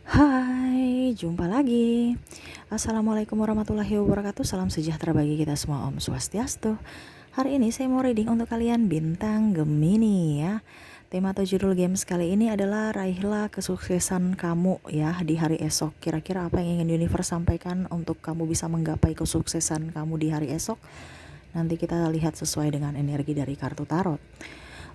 Hai, jumpa lagi. Assalamualaikum warahmatullahi wabarakatuh. Salam sejahtera bagi kita semua. Om Swastiastu. Hari ini saya mau reading untuk kalian bintang Gemini ya. Tema atau judul games kali ini adalah raihlah kesuksesan kamu ya di hari esok. Kira-kira apa yang ingin universe sampaikan untuk kamu bisa menggapai kesuksesan kamu di hari esok? Nanti kita lihat sesuai dengan energi dari kartu tarot.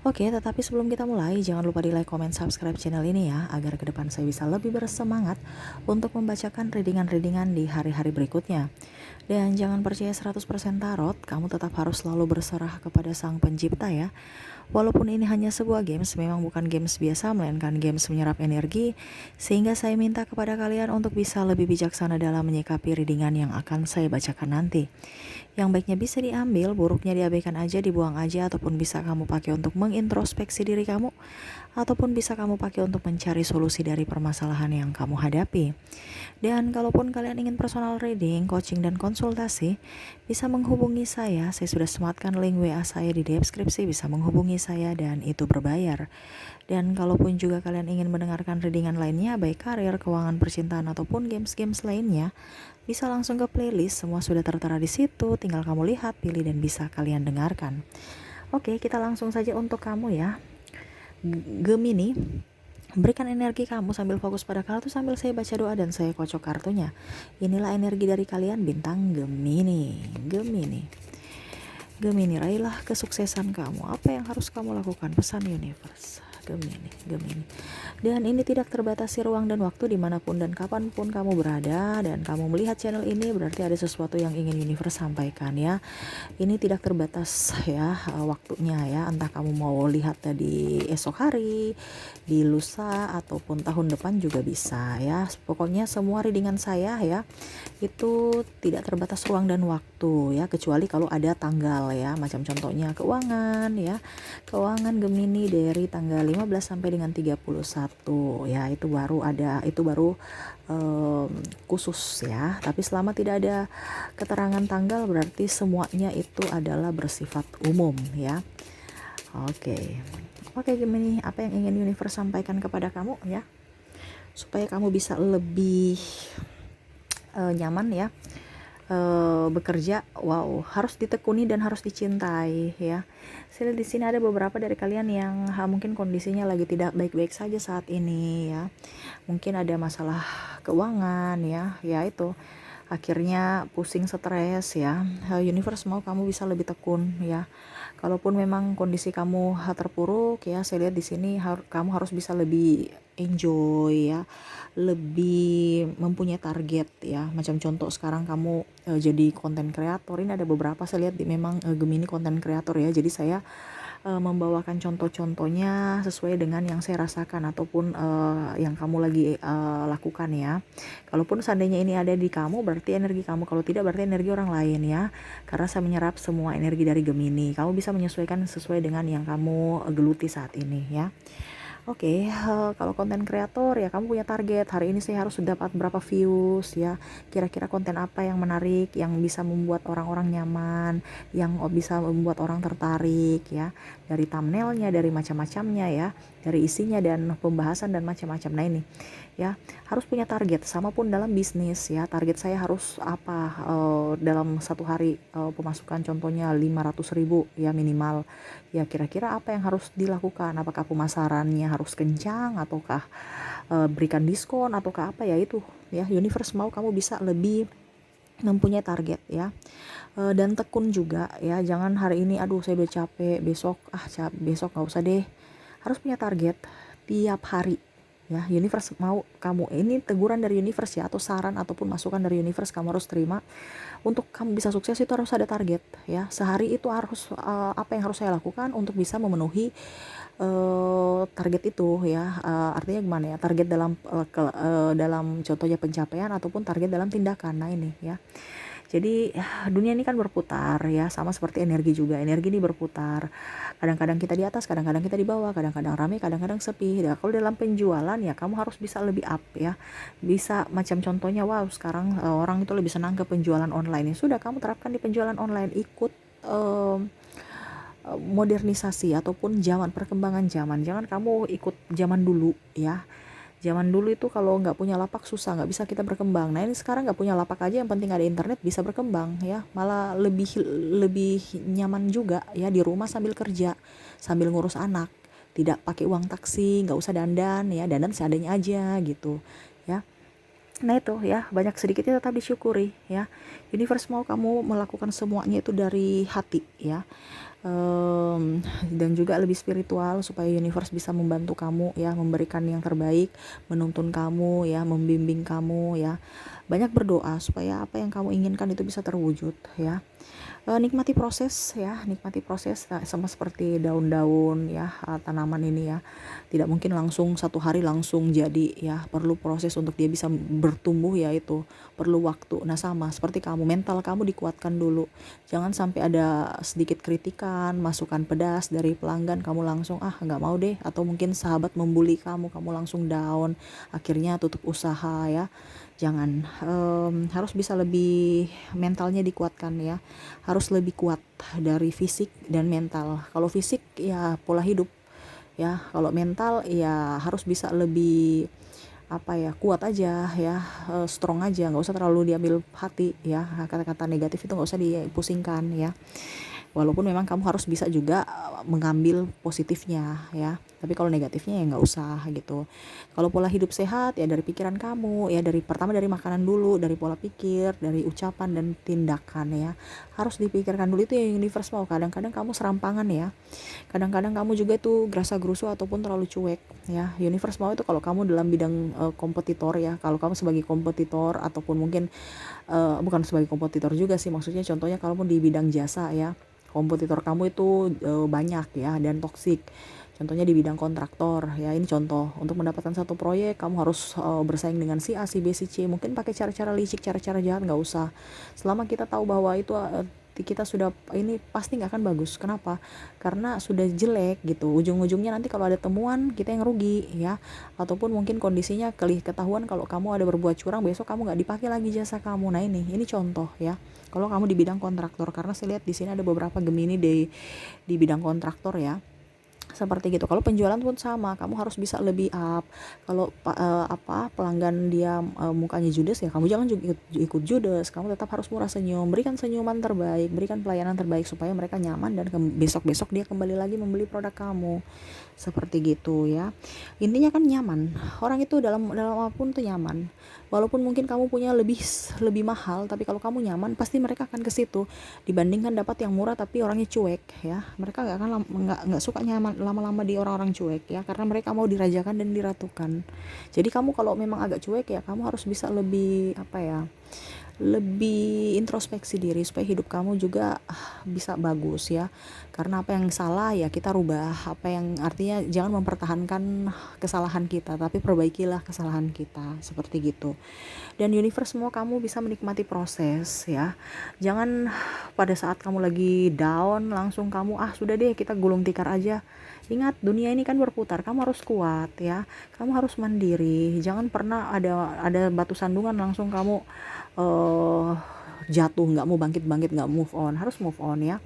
Oke, tetapi sebelum kita mulai, jangan lupa di like, comment, subscribe channel ini ya, agar ke depan saya bisa lebih bersemangat untuk membacakan readingan-readingan di hari-hari berikutnya. Dan jangan percaya 100% tarot, kamu tetap harus selalu berserah kepada Sang Pencipta ya. Walaupun ini hanya sebuah games, memang bukan games biasa, melainkan games menyerap energi, sehingga saya minta kepada kalian untuk bisa lebih bijaksana dalam menyikapi readingan yang akan saya bacakan nanti. Yang baiknya bisa diambil, buruknya diabaikan aja, dibuang aja, ataupun bisa kamu pakai untuk mengintrospeksi diri kamu, ataupun bisa kamu pakai untuk mencari solusi dari permasalahan yang kamu hadapi. Dan kalaupun kalian ingin personal reading, coaching, dan konsultasi, bisa menghubungi saya. Saya sudah sematkan link WA saya di deskripsi, bisa menghubungi saya dan itu berbayar. Dan kalaupun juga kalian ingin mendengarkan readingan lainnya, baik karir, keuangan, percintaan, ataupun games-games lainnya, bisa langsung ke playlist, semua sudah tertera di situ, tinggal kamu lihat, pilih, dan bisa kalian dengarkan. Oke, kita langsung saja untuk kamu ya, Gemini. Berikan energi kamu sambil fokus pada kartu sambil saya baca doa dan saya kocok kartunya. Inilah energi dari kalian bintang Gemini. Gemini, raihlah kesuksesan kamu. Apa yang harus kamu lakukan? Pesan universe. Gemini. Dan ini tidak terbatasi ruang dan waktu, dimanapun dan kapanpun kamu berada dan kamu melihat channel ini, berarti ada sesuatu yang ingin universe sampaikan ya. Ini tidak terbatas ya waktunya ya, entah kamu mau lihat di esok hari, di lusa, ataupun tahun depan juga bisa ya. Pokoknya semua readingan saya ya itu tidak terbatas ruang dan waktu ya, kecuali kalau ada tanggal ya, macam contohnya keuangan ya. Keuangan Gemini dari tanggal 15 sampai dengan 31 ya, itu baru ada, itu baru khusus ya. Tapi selama tidak ada keterangan tanggal, berarti semuanya itu adalah bersifat umum ya. Oke Gemini, apa yang ingin universe sampaikan kepada kamu ya, supaya kamu bisa lebih nyaman ya bekerja. Wow, harus ditekuni dan harus dicintai ya. Saya lihat di sini ada beberapa dari kalian yang mungkin kondisinya lagi tidak baik-baik saja saat ini ya. Mungkin ada masalah keuangan ya, itu akhirnya pusing, stres ya. Universe mau kamu bisa lebih tekun ya. Kalaupun memang kondisi kamu terpuruk ya, saya lihat di sini kamu harus bisa lebih enjoy ya, lebih mempunyai target ya. Macam contoh sekarang kamu jadi konten kreator, ini ada beberapa saya lihat memang Gemini konten kreator ya. Jadi saya membawakan contoh-contohnya sesuai dengan yang saya rasakan ataupun yang kamu lagi lakukan ya. Kalaupun seandainya ini ada di kamu, berarti energi kamu, kalau tidak berarti energi orang lain ya. Karena saya menyerap semua energi dari Gemini. Kamu bisa menyesuaikan sesuai dengan yang kamu geluti saat ini ya. Oke, kalau konten kreator ya kamu punya target, hari ini saya harus dapat berapa views ya, kira-kira konten apa yang menarik, yang bisa membuat orang-orang nyaman, yang bisa membuat orang tertarik ya, dari thumbnailnya, dari macam-macamnya ya, dari isinya dan pembahasan dan macam-macam. Nah ini ya, harus punya target, sama pun dalam bisnis ya, target saya harus apa, dalam satu hari pemasukan contohnya 500.000 ya minimal ya. Kira-kira apa yang harus dilakukan, apakah pemasarannya harus kencang, ataukah berikan diskon, ataukah apa ya, itu ya universe mau kamu bisa lebih mempunyai target ya. Dan tekun juga ya, jangan hari ini aduh saya udah capek, besok besok gak usah deh. Harus punya target tiap hari ya. Universe mau kamu, ini teguran dari universe ya, atau saran ataupun masukan dari universe, kamu harus terima. Untuk kamu bisa sukses itu harus ada target ya. Sehari itu harus apa yang harus saya lakukan untuk bisa memenuhi target itu ya. Artinya gimana ya, target dalam contohnya pencapaian ataupun target dalam tindakan. Nah ini ya, jadi dunia ini kan berputar ya, sama seperti energi juga. Energi ini berputar. Kadang-kadang kita di atas, kadang-kadang kita di bawah, kadang-kadang ramai, kadang-kadang sepi. Ya, kalau dalam penjualan ya kamu harus bisa lebih up ya. Bisa macam contohnya, wow sekarang orang itu lebih senang ke penjualan online. Ya sudah, kamu terapkan di penjualan online, ikut modernisasi ataupun zaman, perkembangan zaman. Jangan kamu ikut zaman dulu ya. Zaman dulu itu kalau nggak punya lapak susah, nggak bisa kita berkembang. Nah ini sekarang nggak punya lapak aja, yang penting ada internet bisa berkembang ya. Malah lebih lebih nyaman juga ya, di rumah sambil kerja, sambil ngurus anak, tidak pakai uang taksi, nggak usah dandan ya, dandan seadanya aja gitu ya. Nah itu ya, banyak sedikitnya tetap disyukuri ya. Universe mau kamu melakukan semuanya itu dari hati ya. Dan juga lebih spiritual, supaya universe bisa membantu kamu ya, memberikan yang terbaik, menuntun kamu ya, membimbing kamu ya. Banyak berdoa supaya apa yang kamu inginkan itu bisa terwujud ya. Nikmati proses ya, nikmati proses. Nah, sama seperti daun-daun ya, tanaman ini ya, tidak mungkin langsung satu hari langsung jadi ya, perlu proses untuk dia bisa bertumbuh ya, itu perlu waktu. Nah sama seperti kamu, mental kamu dikuatkan dulu, jangan sampai ada sedikit kritikan, masukan pedas dari pelanggan kamu langsung nggak mau deh, atau mungkin sahabat membuli kamu langsung down, akhirnya tutup usaha ya. Jangan, harus bisa lebih mentalnya dikuatkan ya, harus lebih kuat dari fisik dan mental. Kalau fisik ya pola hidup ya, kalau mental ya harus bisa lebih kuat aja ya, strong aja, nggak usah terlalu diambil hati ya, kata-kata negatif itu nggak usah dipusingkan ya. Walaupun memang kamu harus bisa juga mengambil positifnya ya, tapi kalau negatifnya ya nggak usah gitu. Kalau pola hidup sehat ya dari pikiran kamu ya, dari pertama dari makanan dulu, dari pola pikir, dari ucapan dan tindakan ya, harus dipikirkan dulu. Itu yang universe mau. Kadang-kadang kamu serampangan ya, kadang-kadang kamu juga tuh gerasa gerusu ataupun terlalu cuek ya. Universe mau itu kalau kamu dalam bidang kompetitor ya, kalau kamu sebagai kompetitor ataupun mungkin bukan sebagai kompetitor juga sih, maksudnya contohnya kalau di bidang jasa ya, kompetitor kamu itu banyak ya dan toksik. Contohnya di bidang kontraktor ya, ini contoh, untuk mendapatkan satu proyek kamu harus bersaing dengan si A, si B, si C. Mungkin pakai cara-cara licik, cara-cara jahat, nggak usah. Selama kita tahu bahwa itu kita sudah ini pasti nggak akan bagus. Kenapa? Karena sudah jelek gitu. Ujung-ujungnya nanti kalau ada temuan kita yang rugi ya. Ataupun mungkin kondisinya ketahuan kalau kamu ada berbuat curang, besok kamu nggak dipakai lagi jasa kamu. Nah ini contoh ya. Kalau kamu di bidang kontraktor, karena saya lihat di sini ada beberapa Gemini di bidang kontraktor ya, seperti gitu. Kalau penjualan pun sama, kamu harus bisa lebih up. Kalau pelanggan dia mukanya judes ya, kamu jangan juga ikut judes. Kamu tetap harus murah senyum, berikan senyuman terbaik, berikan pelayanan terbaik supaya mereka nyaman dan besok-besok dia kembali lagi membeli produk kamu. Seperti gitu ya. Intinya kan nyaman. Orang itu dalam apapun tuh nyaman. Walaupun mungkin kamu punya lebih mahal, tapi kalau kamu nyaman pasti mereka akan ke situ, dibandingkan dapat yang murah tapi orangnya cuek ya. Mereka nggak suka nyaman lama-lama di orang-orang cuek ya, karena mereka mau dirajakan dan diratukan. Jadi kamu kalau memang agak cuek ya, kamu harus bisa lebih lebih introspeksi diri supaya hidup kamu juga bisa bagus ya. Karena apa yang salah ya kita rubah, apa yang artinya jangan mempertahankan kesalahan kita, tapi perbaikilah kesalahan kita, seperti gitu. Dan universe mau kamu bisa menikmati proses ya. Jangan pada saat kamu lagi down langsung kamu sudah deh kita gulung tikar aja. Ingat, dunia ini kan berputar, kamu harus kuat ya, kamu harus mandiri. Jangan pernah ada batu sandungan langsung kamu jatuh, nggak mau bangkit-bangkit, nggak move on. Harus move on ya.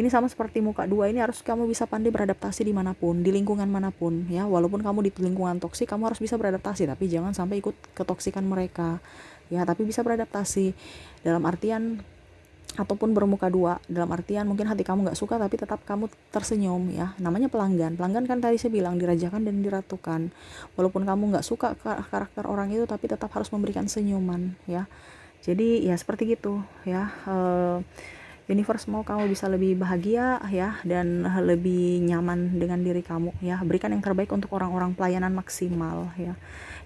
Ini sama seperti muka dua ini, harus kamu bisa pandai beradaptasi dimanapun, di lingkungan manapun ya. Walaupun kamu di lingkungan toksik, kamu harus bisa beradaptasi, tapi jangan sampai ikut ketoksikan mereka ya. Tapi bisa beradaptasi dalam artian, ataupun bermuka dua dalam artian mungkin hati kamu nggak suka tapi tetap kamu tersenyum ya. Namanya pelanggan kan tadi saya bilang dirajakan dan diratukan. Walaupun kamu nggak suka karakter orang itu, tapi tetap harus memberikan senyuman ya. Jadi ya seperti gitu ya. Universe mau kamu bisa lebih bahagia ya, dan lebih nyaman dengan diri kamu ya. Berikan yang terbaik untuk orang-orang, pelayanan maksimal ya.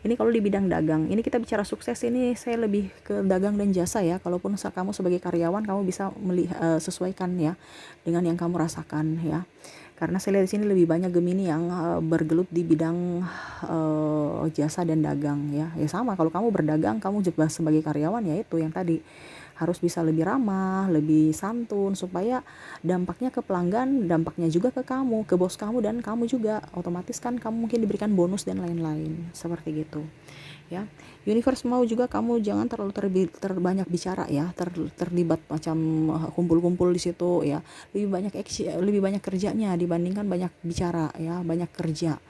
Ini kalau di bidang dagang, ini kita bicara sukses, ini saya lebih ke dagang dan jasa ya. Kalaupun kamu sebagai karyawan, kamu bisa sesuaikan ya dengan yang kamu rasakan ya. Karena saya lihat di sini lebih banyak Gemini yang bergelut di bidang jasa dan dagang ya. Ya sama, kalau kamu berdagang, kamu juga sebagai karyawan ya itu yang tadi, harus bisa lebih ramah, lebih santun, supaya dampaknya ke pelanggan, dampaknya juga ke kamu, ke bos kamu, dan kamu juga otomatis kan kamu mungkin diberikan bonus dan lain-lain, seperti gitu ya. Universe mau juga kamu jangan terlalu terbanyak bicara ya, terlibat macam kumpul-kumpul di situ ya. Lebih banyak kerjanya dibandingkan banyak bicara ya, banyak kerja.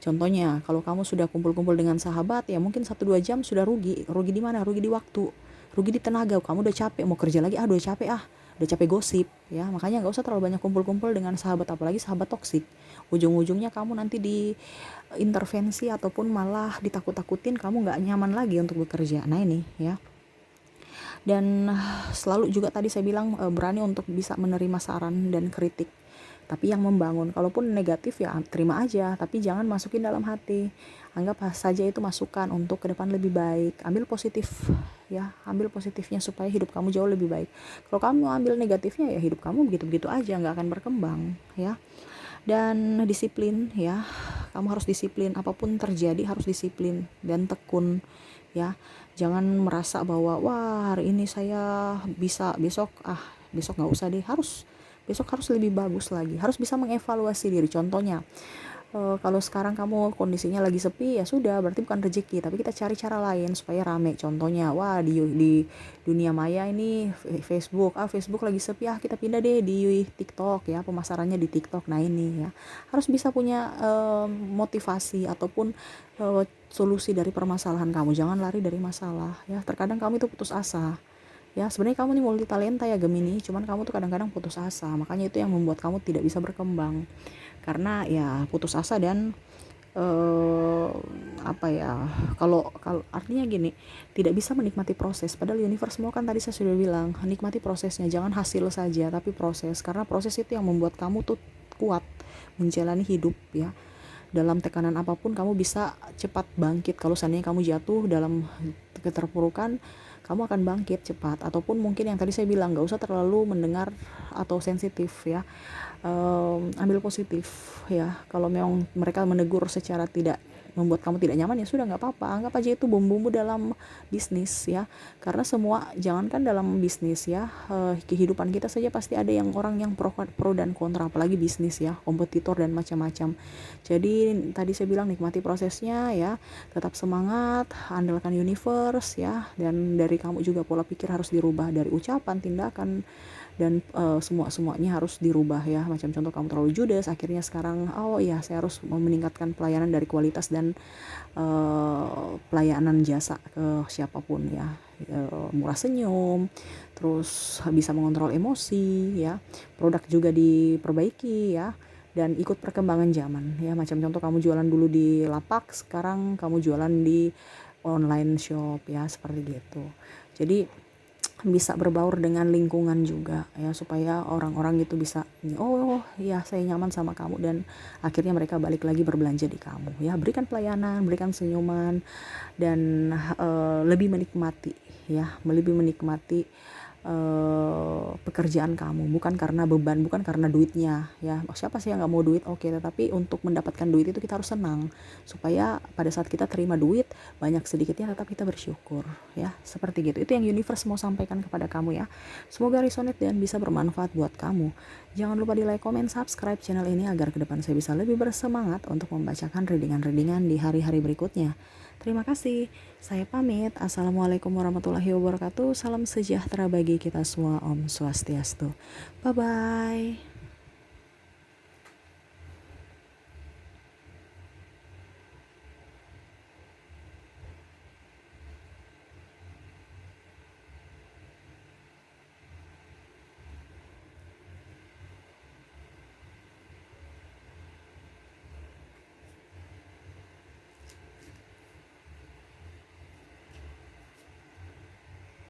Contohnya, kalau kamu sudah kumpul-kumpul dengan sahabat, ya mungkin 1-2 jam sudah rugi. Rugi di mana? Rugi di waktu, rugi di tenaga. Kamu udah capek, mau kerja lagi, udah capek, udah capek gosip, ya. Makanya nggak usah terlalu banyak kumpul-kumpul dengan sahabat, apalagi sahabat toksik. Ujung-ujungnya kamu nanti diintervensi ataupun malah ditakut-takutin, kamu nggak nyaman lagi untuk bekerja. Nah ini, ya. Dan selalu juga tadi saya bilang, berani untuk bisa menerima saran dan kritik, tapi yang membangun. Kalaupun negatif ya terima aja, tapi jangan masukin dalam hati. Anggap saja itu masukan untuk ke depan lebih baik. Ambil positif, ya, ambil positifnya supaya hidup kamu jauh lebih baik. Kalau kamu ambil negatifnya, ya hidup kamu begitu-begitu aja, nggak akan berkembang, ya. Dan disiplin, ya, kamu harus disiplin, apapun terjadi harus disiplin dan tekun, ya. Jangan merasa bahwa wah hari ini saya bisa, besok nggak usah deh. Besok harus lebih bagus lagi, harus bisa mengevaluasi diri. Contohnya, kalau sekarang kamu kondisinya lagi sepi, ya sudah, berarti bukan rezeki, tapi kita cari cara lain supaya rame. Contohnya, wah di dunia maya ini Facebook lagi sepi, kita pindah deh di TikTok, ya, pemasarannya di TikTok. Nah ini, ya, harus bisa punya motivasi ataupun solusi dari permasalahan kamu. Jangan lari dari masalah, ya. Terkadang kamu itu putus asa, ya. Sebenarnya kamu nih multi talenta, ya, Gemini, cuman kamu tuh kadang-kadang putus asa. Makanya itu yang membuat kamu tidak bisa berkembang, karena ya putus asa. Dan apa ya, kalau kalau artinya gini, tidak bisa menikmati proses. Padahal universe mau, kan tadi saya sudah bilang, nikmati prosesnya, jangan hasil saja tapi proses, karena proses itu yang membuat kamu tuh kuat menjalani hidup, ya. Dalam tekanan apapun kamu bisa cepat bangkit. Kalau seandainya kamu jatuh dalam keterpurukan, kamu akan bangkit cepat. Ataupun mungkin yang tadi saya bilang, gak usah terlalu mendengar atau sensitif, ya. Ambil positif, ya. Kalau memang mereka menegur secara tidak membuat kamu tidak nyaman, ya sudah, nggak apa-apa, anggap aja itu bumbu dalam bisnis, ya. Karena semua, jangankan dalam bisnis, ya, kehidupan kita saja pasti ada yang orang yang pro dan kontra, apalagi bisnis, ya, kompetitor dan macam-macam. Jadi tadi saya bilang nikmati prosesnya, ya, tetap semangat, andalkan universe, ya. Dan dari kamu juga pola pikir harus dirubah, dari ucapan, tindakan, dan semuanya harus dirubah, ya. Macam contoh, kamu terlalu judes, akhirnya sekarang oh iya, saya harus meningkatkan pelayanan dari kualitas dan pelayanan jasa ke siapapun, ya. Murah senyum, terus bisa mengontrol emosi, ya. Produk juga diperbaiki, ya, dan ikut perkembangan zaman, ya. Macam contoh, kamu jualan dulu di lapak, sekarang kamu jualan di online shop, ya, seperti gitu. Jadi bisa berbaur dengan lingkungan juga, ya, supaya orang-orang itu bisa, oh ya, saya nyaman sama kamu, dan akhirnya mereka balik lagi berbelanja di kamu, ya. Berikan pelayanan, berikan senyuman, dan lebih menikmati, ya, lebih menikmati pekerjaan kamu, bukan karena beban, bukan karena duitnya, ya. Siapa sih yang nggak mau duit? Oke, tetapi untuk mendapatkan duit itu kita harus senang, supaya pada saat kita terima duit banyak sedikitnya tetap kita bersyukur, ya. Seperti gitu. Itu yang universe mau sampaikan kepada kamu, ya. Semoga resonate dan bisa bermanfaat buat kamu. Jangan lupa di like, comment, subscribe channel ini agar ke depan saya bisa lebih bersemangat untuk membacakan readingan-readingan di hari-hari berikutnya. Terima kasih. Saya pamit. Assalamualaikum warahmatullahi wabarakatuh. Salam sejahtera bagi kita semua. Om Swastiastu. Bye-bye.